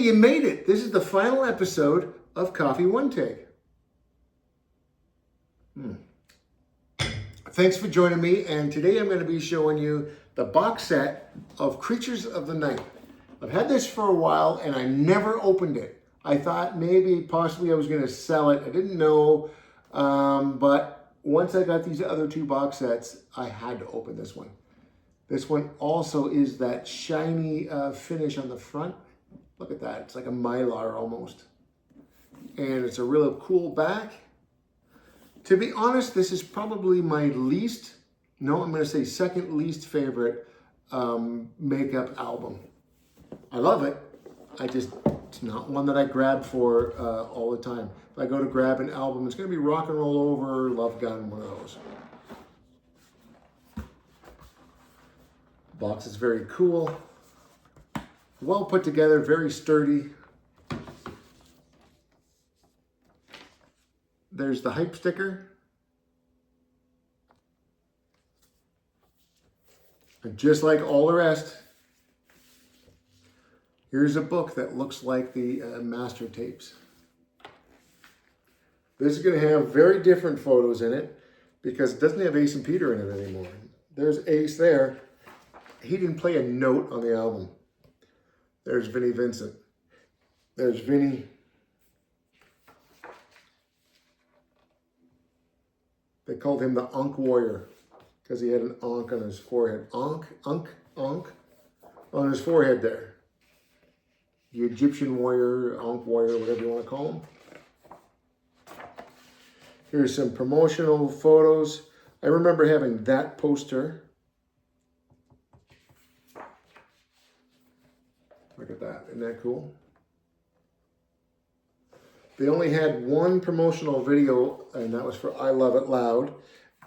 you made it. This is the final episode of Coffee One Take. Thanks for joining me, and today I'm going to be showing you the box set of Creatures of the Night. I've had this for a while and I never opened it. I thought maybe possibly I was going to sell it. I didn't know, but once I got these other two box sets, I had to open this one. This one also is that shiny finish on the front. Look at that, it's like a Mylar almost. And it's a real cool back. To be honest, this is probably my least, no, I'm going to say second least favorite makeup album. I love it. It's not one that I grab for all the time. If I go to grab an album, it's going to be Rock and Roll Over, Love Gun, one of those. Box is very cool. Well put together, very sturdy. There's the hype sticker. And just like all the rest, here's a book that looks like the master tapes. This is going to have very different photos in it because it doesn't have Ace and Peter in it anymore. There's Ace there. He didn't play a note on the album. There's Vinnie Vincent. There's Vinnie. They called him the Ankh Warrior because he had an Ankh on his forehead. Ankh on his forehead there. The Egyptian warrior, Ankh Warrior, whatever you want to call him. Here's some promotional photos. I remember having that poster. Look at that, isn't that cool? They only had one promotional video, and that was for I Love It Loud.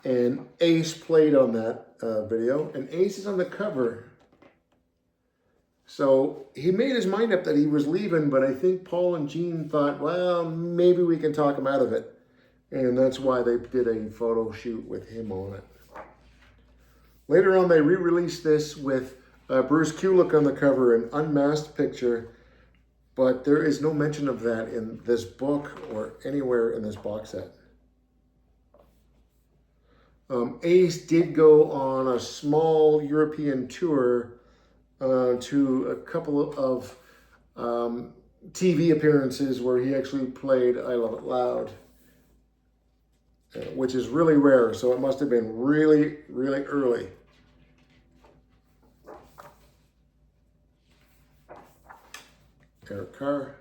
And Ace played on that video, and Ace is on the cover. So he made his mind up that he was leaving, but I think Paul and Gene thought, well, maybe we can talk him out of it. And that's why they did a photo shoot with him on it. Later on, they re-released this with Bruce Kulick on the cover, an unmasked picture. But there is no mention of that in this book or anywhere in this box set. Ace did go on a small European tour to a couple of TV appearances where he actually played I Love It Loud, which is really rare. So it must have been really, really early. Eric Carr,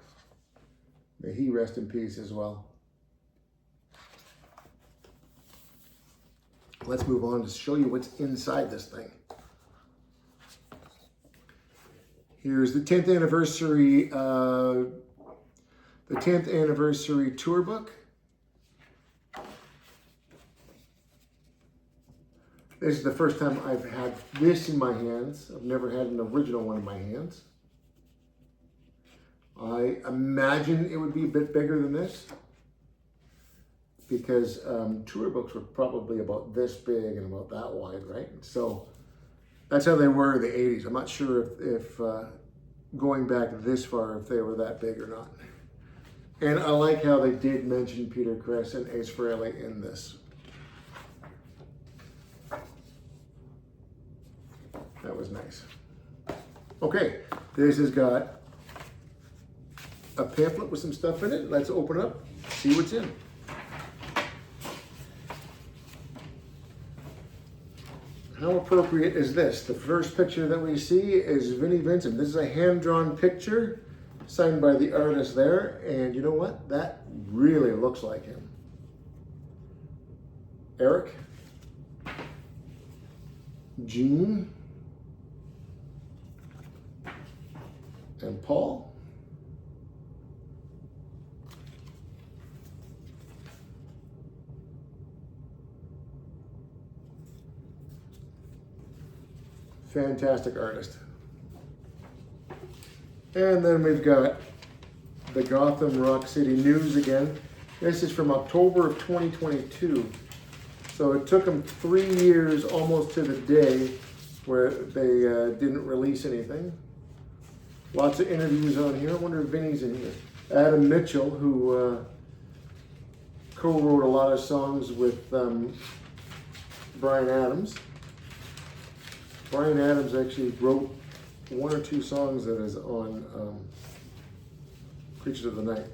may he rest in peace as well. Let's move on to show you what's inside this thing. Here's the 10th anniversary tour book. This is the first time I've had this in my hands. I've never had an original one in my hands. I imagine it would be a bit bigger than this because tour books were probably about this big and about that wide, right? So that's how they were in the 80s. I'm not sure if going back this far, if they were that big or not. And I like how they did mention Peter Criss and Ace Frehley in this. That was nice. Okay, this has got a pamphlet with some stuff in it. Let's open it up, see what's in. How appropriate is this? The first picture that we see is Vinnie Vincent. This is a hand-drawn picture signed by the artist there. And you know what? That really looks like him. Eric, Gene, and Paul. Fantastic artist. And then we've got the Gotham Rock City News again. This is from October of 2022. So it took them 3 years almost to the day where they didn't release anything. Lots of interviews on here. I wonder if Vinny's in here. Adam Mitchell, who co-wrote a lot of songs with Bryan Adams. Bryan Adams actually wrote one or two songs that is on Creatures of the Night.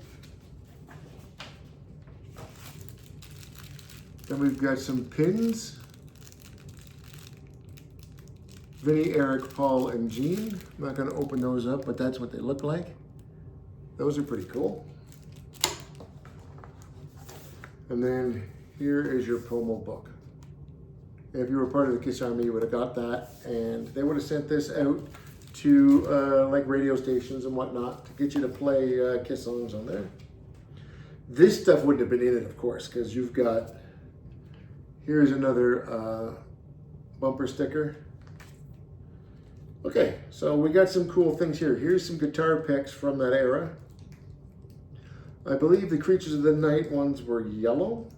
Then we've got some pins. Vinny, Eric, Paul, and Gene. I'm not going to open those up, but that's what they look like. Those are pretty cool. And then here is your promo book. If you were part of the Kiss Army, you would have got that, and they would have sent this out to like radio stations and whatnot to get you to play Kiss songs on there. This stuff wouldn't have been in it, of course, because you've got, here's another bumper sticker. Okay, so we got some cool things here. Here's some guitar picks from that era. I believe the Creatures of the Night ones were yellow.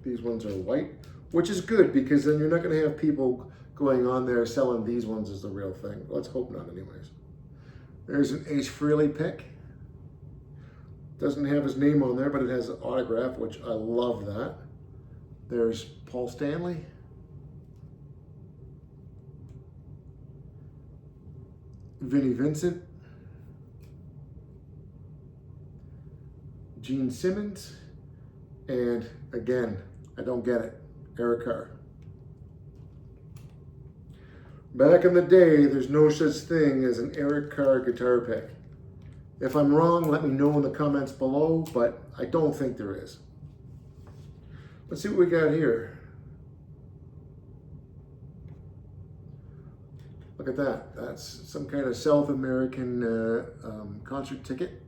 These ones are white, which is good because then you're not going to have people going on there selling these ones as the real thing. Let's hope not anyways. There's an Ace Frehley pick. Doesn't have his name on there, but it has an autograph, which I love that. There's Paul Stanley. Vinnie Vincent. Gene Simmons. And again, I don't get it, Eric Carr. Back in the day, there's no such thing as an Eric Carr guitar pick. If I'm wrong, let me know in the comments below, but I don't think there is. Let's see what we got here. Look at that. That's some kind of South American concert ticket.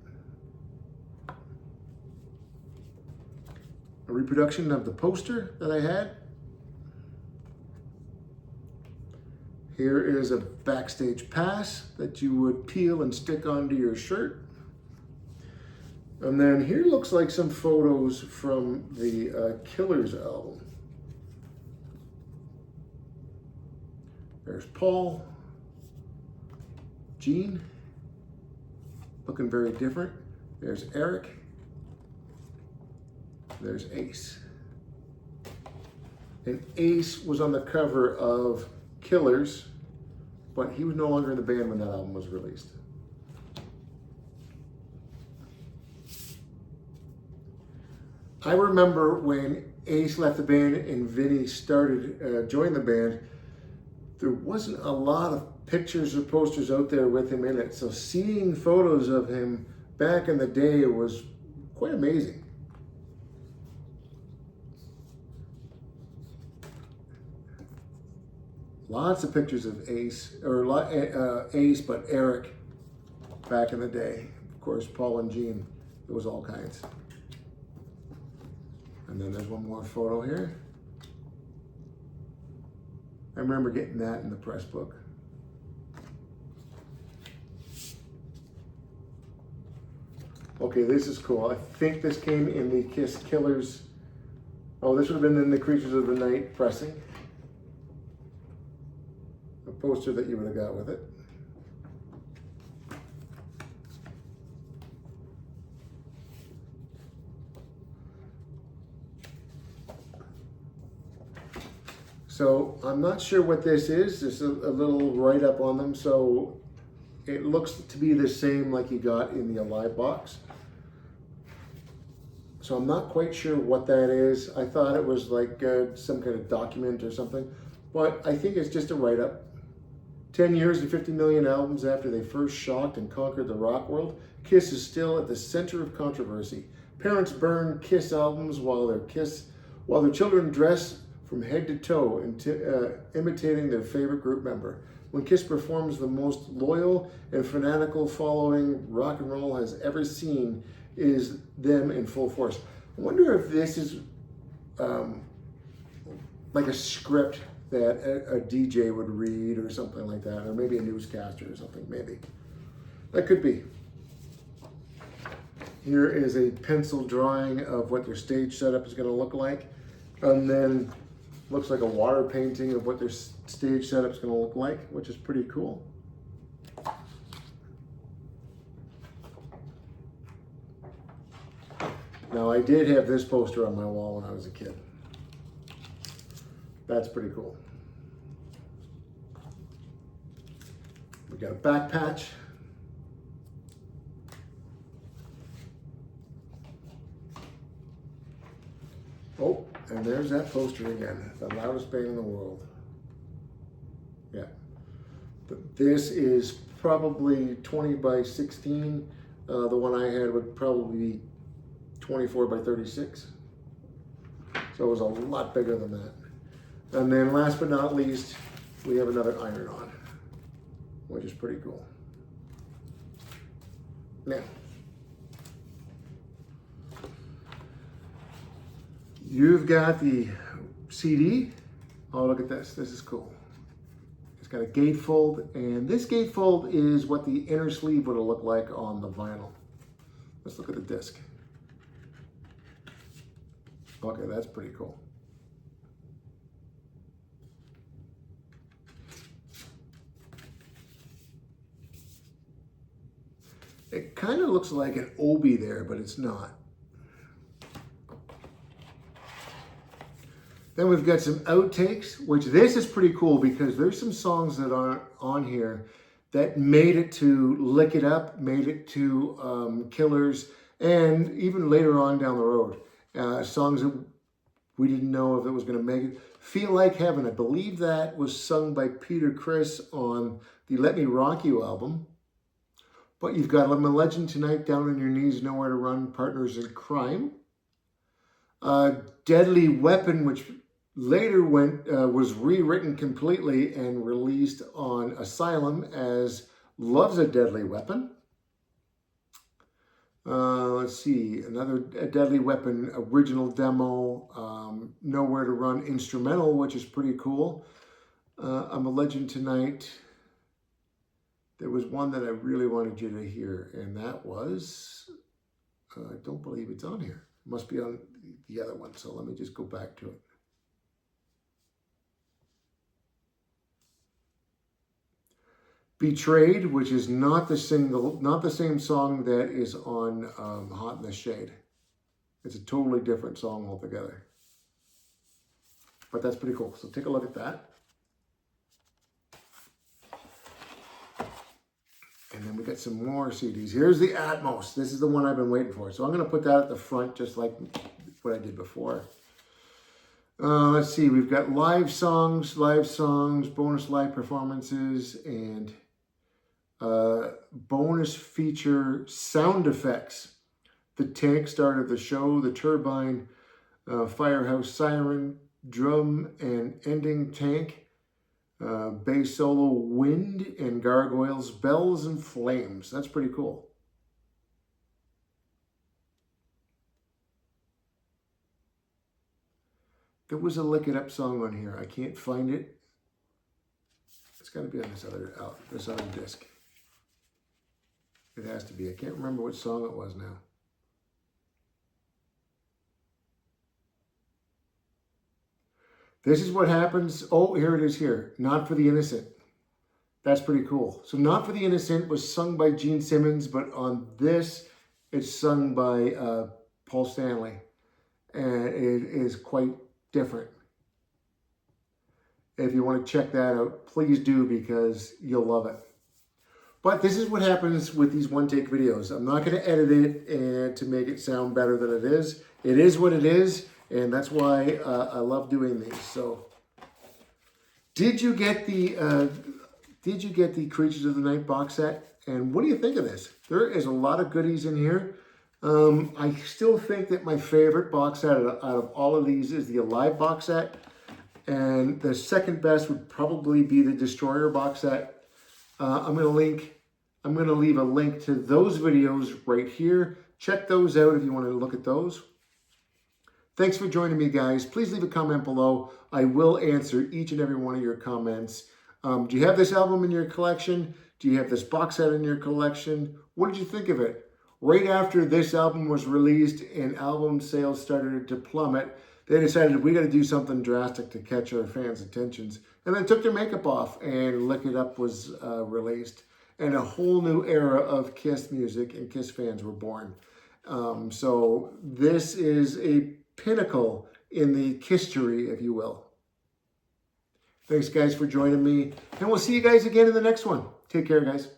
A reproduction of the poster that I had. Here is a backstage pass that you would peel and stick onto your shirt. And then here looks like some photos from the Killers album. There's Paul, Gene, looking very different. There's Eric. There's Ace. And Ace was on the cover of Killers, but he was no longer in the band when that album was released. I remember when Ace left the band and Vinny joined the band, there wasn't a lot of pictures or posters out there with him in it. So seeing photos of him back in the day was quite amazing. Lots of pictures of Ace, Ace, but Eric back in the day. Of course, Paul and Gene, it was all kinds. And then there's one more photo here. I remember getting that in the press book. Okay, this is cool. I think this came in the Kiss Killers. Oh, this would have been in the Creatures of the Night pressing. A poster that you would have got with it. So I'm not sure what this is. There's a little write-up on them. So it looks to be the same like you got in the Alive box. So I'm not quite sure what that is. I thought it was like some kind of document or something, but I think it's just a write-up. 10 years and 50 million albums after they first shocked and conquered the rock world, Kiss is still at the center of controversy. Parents burn Kiss albums while their children dress from head to toe, imitating their favorite group member. When Kiss performs, the most loyal and fanatical following rock and roll has ever seen is them in full force. I wonder if this is like a script that a DJ would read or something like that, or maybe a newscaster or something, maybe. That could be. Here is a pencil drawing of what their stage setup is going to look like, and then looks like a water painting of what their stage setup's going to look like, which is pretty cool. Now, I did have this poster on my wall when I was a kid. That's pretty cool. We got a back patch. Oh, and there's that poster again, the loudest band in the world. Yeah. But this is probably 20 by 16. The one I had would probably be 24 by 36. So it was a lot bigger than that. And then last but not least, we have another iron-on, which is pretty cool. Now, you've got the CD. Oh, look at this. This is cool. It's got a gatefold, and this gatefold is what the inner sleeve would have looked like on the vinyl. Let's look at the disc. Okay, that's pretty cool. It kind of looks like an obi there, but it's not. Then we've got some outtakes, which this is pretty cool because there's some songs that aren't on here that made it to Lick It Up, made it to Killers, and even later on down the road. Songs that we didn't know if it was going to make it. Feel Like Heaven, I believe that was sung by Peter Criss on the Let Me Rock You album. But you've got I'm a Legend Tonight, Down on Your Knees, Nowhere to Run, Partners in Crime. Deadly Weapon, which later was rewritten completely and released on Asylum as Love's a Deadly Weapon. Let's see, another Deadly Weapon original demo, Nowhere to Run instrumental, which is pretty cool. I'm a Legend Tonight. There was one that I really wanted you to hear, and that was, I don't believe it's on here. It must be on the other one, so let me just go back to it. Betrayed, which is not the same song that is on Hot in the Shade. It's a totally different song altogether. But that's pretty cool. So take a look at that. And then we got some more CDs. Here's the Atmos. This is the one I've been waiting for. So I'm going to put that at the front just like what I did before. Let's see. We've got live songs, bonus live performances, and bonus feature sound effects. The tank started the show, the turbine, firehouse siren, drum and ending tank, bass solo, wind and gargoyles, bells and flames. That's pretty cool. There was a Lick It Up song on here. I can't find it. It's got to be on this other disc. It has to be. I can't remember what song it was now. This is what happens. Oh, here it is here. Not for the Innocent. That's pretty cool. So Not for the Innocent was sung by Gene Simmons, but on this, it's sung by Paul Stanley. And it is quite different. If you want to check that out, please do, because you'll love it. But this is what happens with these one-take videos. I'm not going to edit it to make it sound better than it is. It is what it is, and that's why I love doing these. So, did you get the Creatures of the Night box set? And what do you think of this? There is a lot of goodies in here. I still think that my favorite box set out of all of these is the Alive box set. And the second best would probably be the Destroyer box set. I'm going to leave a link to those videos right here. Check those out if you want to look at those. Thanks for joining me, guys. Please leave a comment below. I will answer each and every one of your comments. Do you have this album in your collection? Do you have this box set in your collection? What did you think of it? Right after this album was released and album sales started to plummet, they decided we got to do something drastic to catch our fans' attentions. And then took their makeup off, and Lick It Up was released. And a whole new era of Kiss music and Kiss fans were born. So this is a pinnacle in the Kisstory, if you will. Thanks, guys, for joining me. And we'll see you guys again in the next one. Take care, guys.